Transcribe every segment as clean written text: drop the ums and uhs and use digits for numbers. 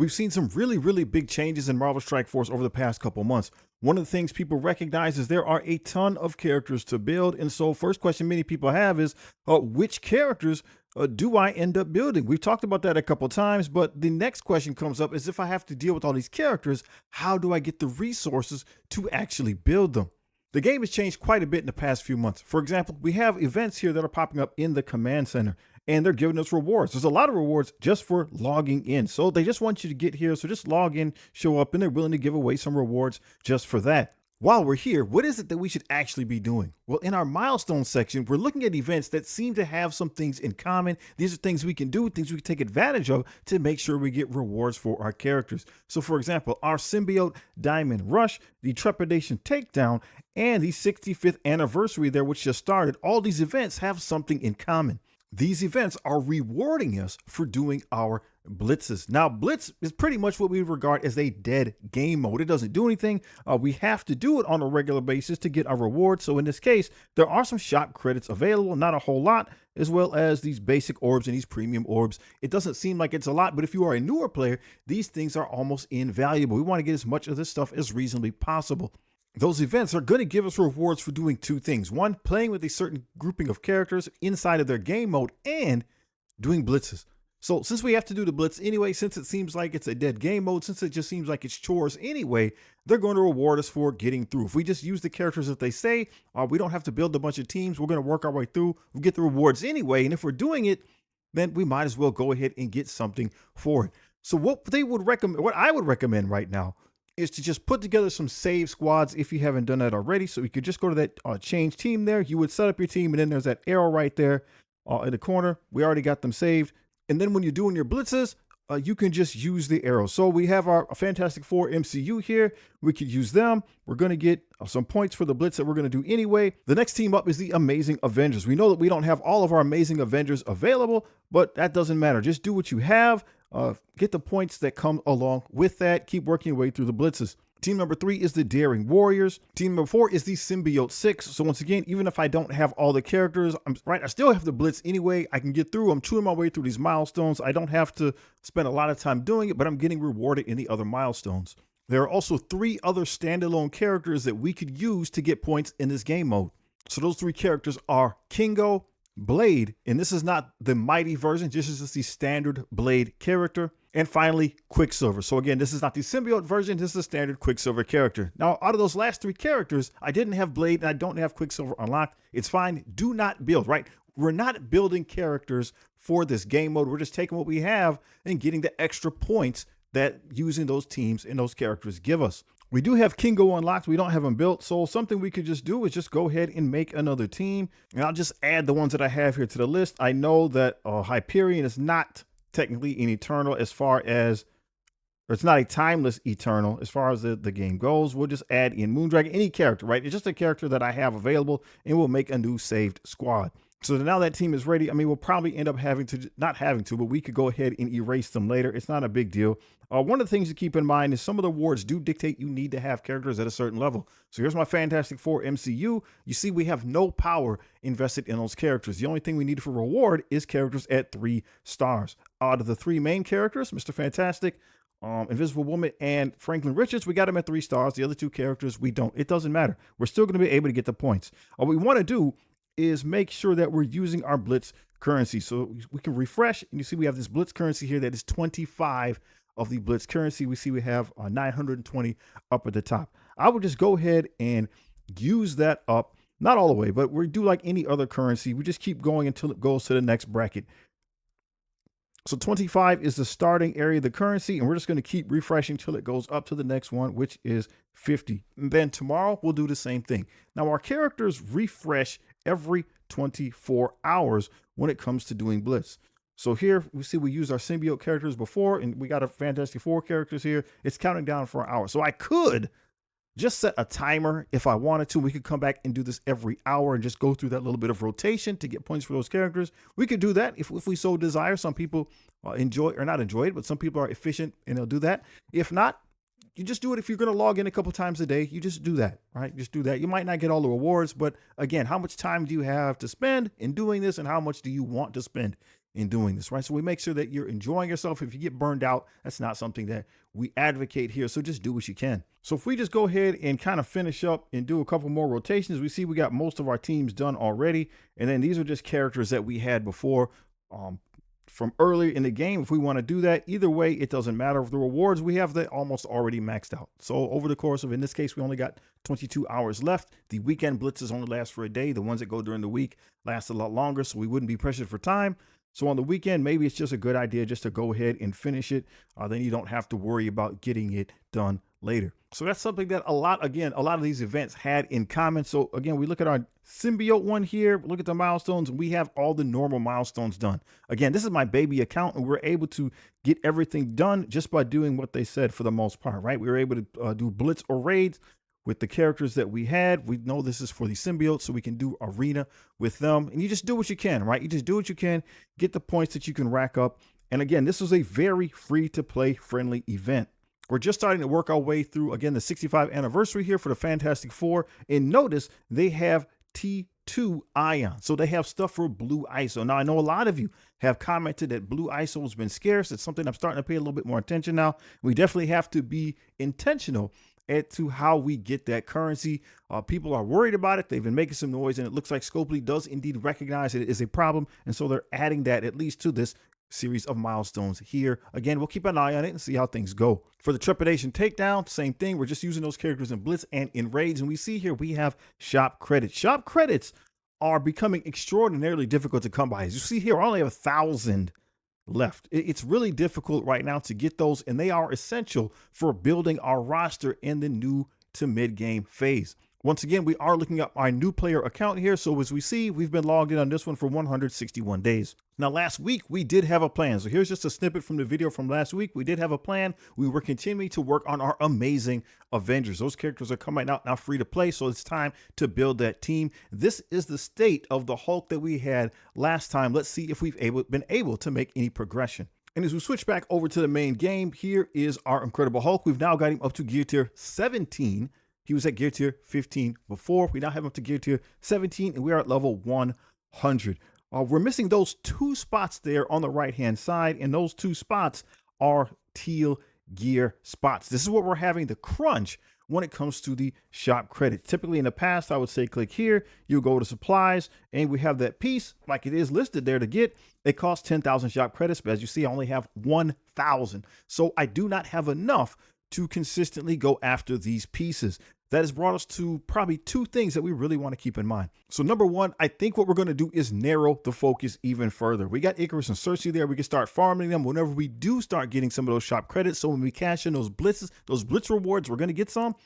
We've seen some really big changes in Marvel Strike Force over the past couple months. One of the things people recognize is there are a ton of characters to build. And so first question many people have is, which characters do I end up building? We've talked about that a couple times, but the next question comes up is, if I have to deal with all these characters, how do I get the resources to actually build them? The game has changed quite a bit in the past few months. For example, we have events here that are popping up in the command center, and they're giving us rewards. There's a lot of rewards just for logging in. So they just want you to get here. So just log in, show up, and they're willing to give away some rewards just for that. While we're here, what is it that we should actually be doing? Well, in our milestone section, we're looking at events that seem to have some things in common. These are things we can do, things we can take advantage of to make sure we get rewards for our characters. So for example, our Symbiote Diamond Rush, the Trepidation Takedown, and the 65th anniversary there, which just started, all these events have something in common. These events are rewarding us for doing our blitzes. Now, blitz is pretty much what we regard as a dead game mode. It doesn't do anything. We have to do it on a regular basis to get our rewards. So in this case, there are some shop credits available, not a whole lot, as well as these basic orbs and these premium orbs. It doesn't seem like it's a lot, but if you are a newer player, these things are almost invaluable. We want to get as much of this stuff as reasonably possible. Those events are going to give us rewards for doing two things. One, playing with a certain grouping of characters inside of their game mode, and doing blitzes. So since we have to do the blitz anyway, since it seems like it's a dead game mode, since it just seems like it's chores anyway, they're going to reward us for getting through. If we just use the characters that they say, we don't have to build a bunch of teams. We're going to work our way through. We'll get the rewards anyway. And if we're doing it, then we might as well go ahead and get something for it. So what I would recommend right now is to just put together some save squads if you haven't done that already. So you could just go to that change team there. You would set up your team, and then there's that arrow right there in the corner. We already got them saved. And then when you're doing your blitzes, you can just use the arrow. So we have our Fantastic Four MCU here. We could use them. We're going to get some points for the blitz that we're going to do anyway. The next team up is the Amazing Avengers. We know that we don't have all of our Amazing Avengers available, but that doesn't matter. Just do what you have. Get the points that come along with that. Keep working your way through the blitzes. Team number 3 is the Daring Warriors. Team number 4 is the Symbiote 6. So once again, even if I don't have all the characters, I still have the blitz anyway. I can get through. I'm chewing my way through these milestones. I don't have to spend a lot of time doing it, but I'm getting rewarded in the other milestones. There are also 3 other standalone characters that we could use to get points in this game mode. So those 3 characters are Kingo, Blade, and this is not the mighty version, this is just the standard Blade character, and finally Quicksilver. So again, this is not the symbiote version, this is the standard Quicksilver character. Now, out of those last 3 characters, I didn't have Blade and I don't have Quicksilver unlocked. It's fine. Do not build, right? We're not building characters for this game mode. We're just taking what we have and getting the extra points that using those teams and those characters give us. We do have Kingo unlocked. We don't have him built. So something we could just do is just go ahead and make another team. And I'll just add the ones that I have here to the list. I know that Hyperion is not technically an Eternal as far as, or it's not a timeless Eternal as far as the game goes. We'll just add in Moondragon, any character, right? It's just a character that I have available, and we'll make a new saved squad. So now that team is ready. I mean, we'll probably end up not having to, but we could go ahead and erase them later. It's not a big deal. One of the things to keep in mind is some of the awards do dictate you need to have characters at a certain level. So here's my Fantastic Four MCU. You see, we have no power invested in those characters. The only thing we need for reward is characters at 3 stars. Out of the 3 main characters, Mr. Fantastic, Invisible Woman, and Franklin Richards, we got them at 3 stars. The other 2 characters, we don't. It doesn't matter. We're still going to be able to get the points. What we want to do is make sure that we're using our Blitz currency. So we can refresh, and you see we have this Blitz currency here that is 25 of the Blitz currency. We see we have 920 up at the top. I would just go ahead and use that up, not all the way, but we do like any other currency. We just keep going until it goes to the next bracket. So 25 is the starting area of the currency, and we're just going to keep refreshing till it goes up to the next one, which is 50. And then tomorrow we'll do the same thing. Now our characters refresh every 24 hours when it comes to doing Blitz. So here we see we used our symbiote characters before, and we got a Fantastic Four characters here. It's counting down for an hour. So I could just set a timer if I wanted to. We could come back and do this every hour and just go through that little bit of rotation to get points for those characters. We could do that if we so desire. Some people enjoy, or not enjoy it, but some people are efficient and they'll do that. If not, you just do it. If you're going to log in a couple times a day, you just do that, right? Just do that. You might not get all the rewards, but again, how much time do you have to spend in doing this, and how much do you want to spend in doing this, right? So we make sure that you're enjoying yourself. If you get burned out, that's not something that we advocate here. So just do what you can. So if we just go ahead and kind of finish up and do a couple more rotations, we see we got most of our teams done already. And then these are just characters that we had before from earlier in the game. If we want to do that, either way, it doesn't matter. The rewards, we have that almost already maxed out. So over the course of, in this case, we only got 22 hours left. The weekend blitzes only last for a day. The ones that go during the week last a lot longer, so we wouldn't be pressured for time. So on the weekend, maybe it's just a good idea just to go ahead and finish it. Then you don't have to worry about getting it done later. So that's something that a lot of these events had in common. So again, we look at our symbiote one here, look at the milestones, and we have all the normal milestones done. Again, this is my baby account, and we're able to get everything done just by doing what they said for the most part, right? We were able to do blitz or raids with the characters that we had. We know this is for the symbiotes, so we can do arena with them. And you just do what you can, right? You just do what you can, get the points that you can rack up. And again, this is a very free to play friendly event. We're just starting to work our way through, again, the 65th anniversary here for the Fantastic Four. And notice they have T2 Ion. So they have stuff for blue ISO. Now, I know a lot of you have commented that blue ISO has been scarce. It's something I'm starting to pay a little bit more attention now. We definitely have to be intentional as to how we get that currency. People are worried about it. They've been making some noise, and it looks like Scopely does indeed recognize it is a problem. And so they're adding that at least to this series of milestones here. Again, we'll keep an eye on it and see how things go. For the Trepidation Takedown, same thing. We're just using those characters in Blitz and in Raids. And we see here we have shop credits. Shop credits are becoming extraordinarily difficult to come by. As you see here, I only have 1,000 left. It's really difficult right now to get those, and they are essential for building our roster in the new to mid game phase. Once again, we are looking up our new player account here. So as we see, we've been logged in on this one for 161 days. Now, last week, we did have a plan. So here's just a snippet from the video from last week. We did have a plan. We were continuing to work on our amazing Avengers. Those characters are coming out now free to play. So it's time to build that team. This is the state of the Hulk that we had last time. Let's see if we've been able to make any progression. And as we switch back over to the main game, here is our Incredible Hulk. We've now got him up to gear tier 17. He was at gear tier 15 before. We now have him up to gear tier 17, and we are at level 100. We're missing those 2 spots there on the right-hand side, and those 2 spots are teal gear spots. This is what we're having the crunch when it comes to the shop credit. Typically in the past, I would say click here, you go to supplies, and we have that piece like it is listed there to get. It costs 10,000 shop credits, but as you see, I only have 1,000. So I do not have enough to consistently go after these pieces. That has brought us to probably 2 things that we really want to keep in mind. So number 1, I think what we're going to do is narrow the focus even further. We got Icarus and Cersei there. We can start farming them whenever we do start getting some of those shop credits. So when we cash in those blitzes, those blitz rewards, we're going to get some.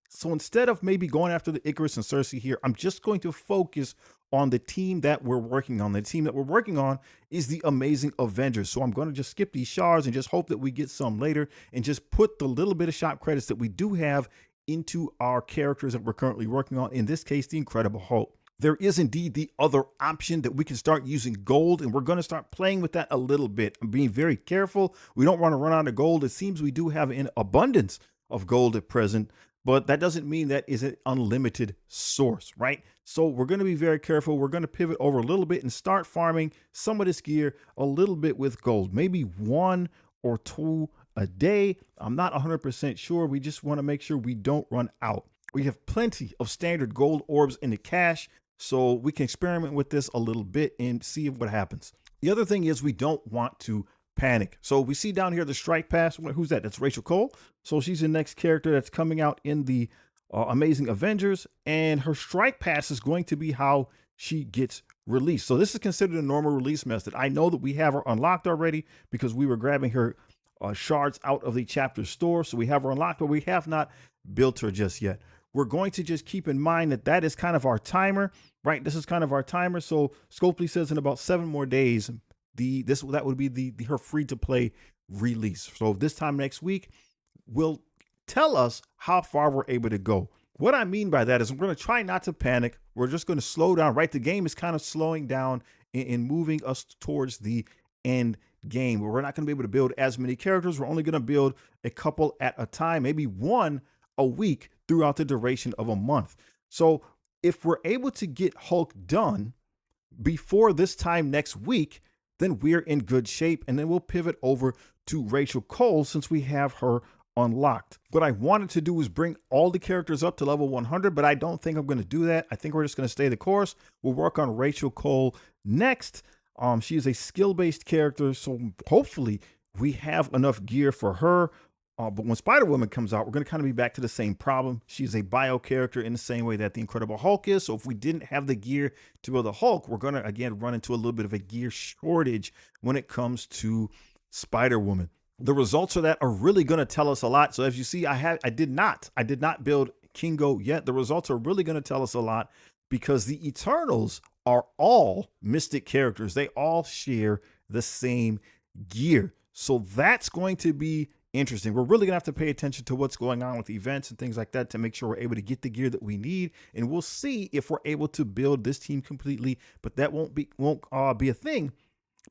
So instead of maybe going after the Icarus and Cersei here, I'm just going to focus on the team that we're working on. The team that we're working on is the Amazing Avengers. So I'm going to just skip these shards and just hope that we get some later and just put the little bit of shop credits that we do have into our characters that we're currently working on, in this case, the Incredible Hulk. There is indeed the other option that we can start using gold, and we're going to start playing with that a little bit. I'm being very careful. We don't want to run out of gold. It seems we do have an abundance of gold at present, but that doesn't mean that is an unlimited source, right? So we're going to be very careful. We're going to pivot over a little bit and start farming some of this gear a little bit with gold, maybe 1 or 2 a day. I'm not 100% sure. We just want to make sure we don't run out. We have plenty of standard gold orbs in the cache, so we can experiment with this a little bit and see what happens. The other thing is we don't want to panic. So we see down here the strike pass. Who's that? That's Rachel Cole. So she's the next character that's coming out in the Amazing Avengers, and her strike pass is going to be how she gets released. So this is considered a normal release method. I know that we have her unlocked already because we were grabbing her shards out of the chapter store. So we have her unlocked, but we have not built her just yet. We're going to just keep in mind that that is kind of our timer, right? This is kind of our timer. So Scopely says in about 7 more days, that would be her free to play release. So this time next week will tell us how far we're able to go. What I mean by that is we're going to try not to panic. We're just going to slow down, right? The game is kind of slowing down and moving us towards the end game where we're not going to be able to build as many characters. We're only going to build a couple at a time, maybe 1 a week throughout the duration of a month. So if we're able to get Hulk done before this time next week, then we're in good shape. And then we'll pivot over to Rachel Cole since we have her unlocked. What I wanted to do was bring all the characters up to level 100, but I don't think I'm going to do that. I think we're just going to stay the course. We'll work on Rachel Cole next. She is a skill-based character, so hopefully we have enough gear for her. But when Spider-Woman comes out, we're going to kind of be back to the same problem. She's a bio character in the same way that the Incredible Hulk is. So if we didn't have the gear to build the Hulk, we're going to, again, run into a little bit of a gear shortage when it comes to Spider-Woman. The results of that are really going to tell us a lot. So as you see, I did not build Kingo yet. The results are really going to tell us a lot because the Eternals are all Mystic characters. They all share the same gear. So that's going to be interesting. We're really gonna have to pay attention to what's going on with events and things like that to make sure we're able to get the gear that we need, and we'll see if we're able to build this team completely, but that won't be a thing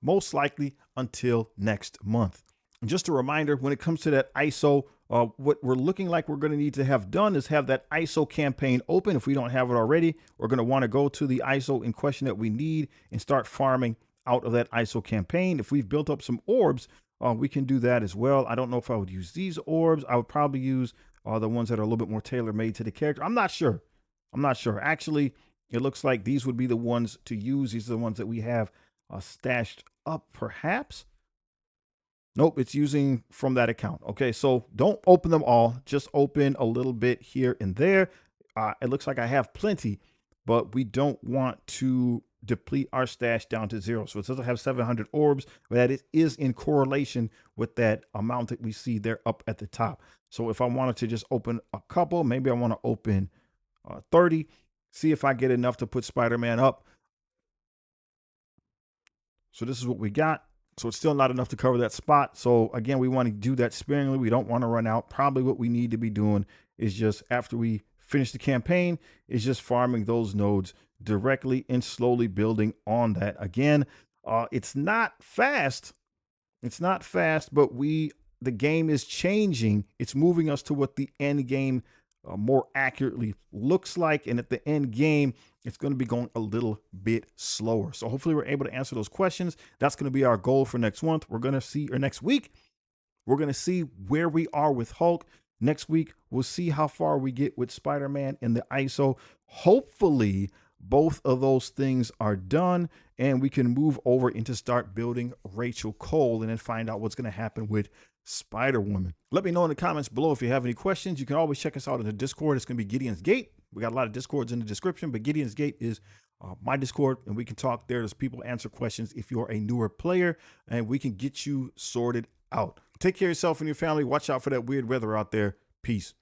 most likely until next month. And just a reminder, when it comes to that ISO, what we're looking like we're going to need to have done is have that ISO campaign open. If we don't have it already, we're going to want to go to the ISO in question that we need and start farming out of that ISO campaign. If we've built up some orbs, we can do that as well. I don't know if I would use these orbs. I would probably use the ones that are a little bit more tailor-made to the character. I'm not sure. Actually, it looks like these would be the ones to use. These are the ones that we have stashed up, perhaps. Nope, it's using from that account. Okay, so don't open them all. Just open a little bit here and there. It looks like I have plenty, but we don't want to deplete our stash down to 0. So it says I have 700 orbs, but that is in correlation with that amount that we see there up at the top. So if I wanted to just open a couple, maybe I want to open 30, see if I get enough to put Spider-Man up. So this is what we got. So it's still not enough to cover that spot. So again, we want to do that sparingly. We don't want to run out. Probably what we need to be doing is just after we finish the campaign is just farming those nodes directly and slowly building on that. Again, it's not fast. But the game is changing. It's moving us to what the end game more accurately looks like. And at the end game, it's going to be going a little bit slower. So hopefully we're able to answer those questions. That's going to be our goal for next month. We're going to see, or next week, we're going to see where we are with Hulk. Next week, we'll see how far we get with Spider-Man and the ISO. Hopefully, both of those things are done and we can move over into start building Rachel Cole and then find out what's going to happen with Spider-Woman. Let me know in the comments below if you have any questions. You can always check us out in the Discord. It's going to be Gideon's Gate. We got a lot of Discords in the description, but Gideon's Gate is my Discord, and we can talk there. There's people answer questions if you're a newer player, and we can get you sorted out. Take care of yourself and your family. Watch out for that weird weather out there. Peace.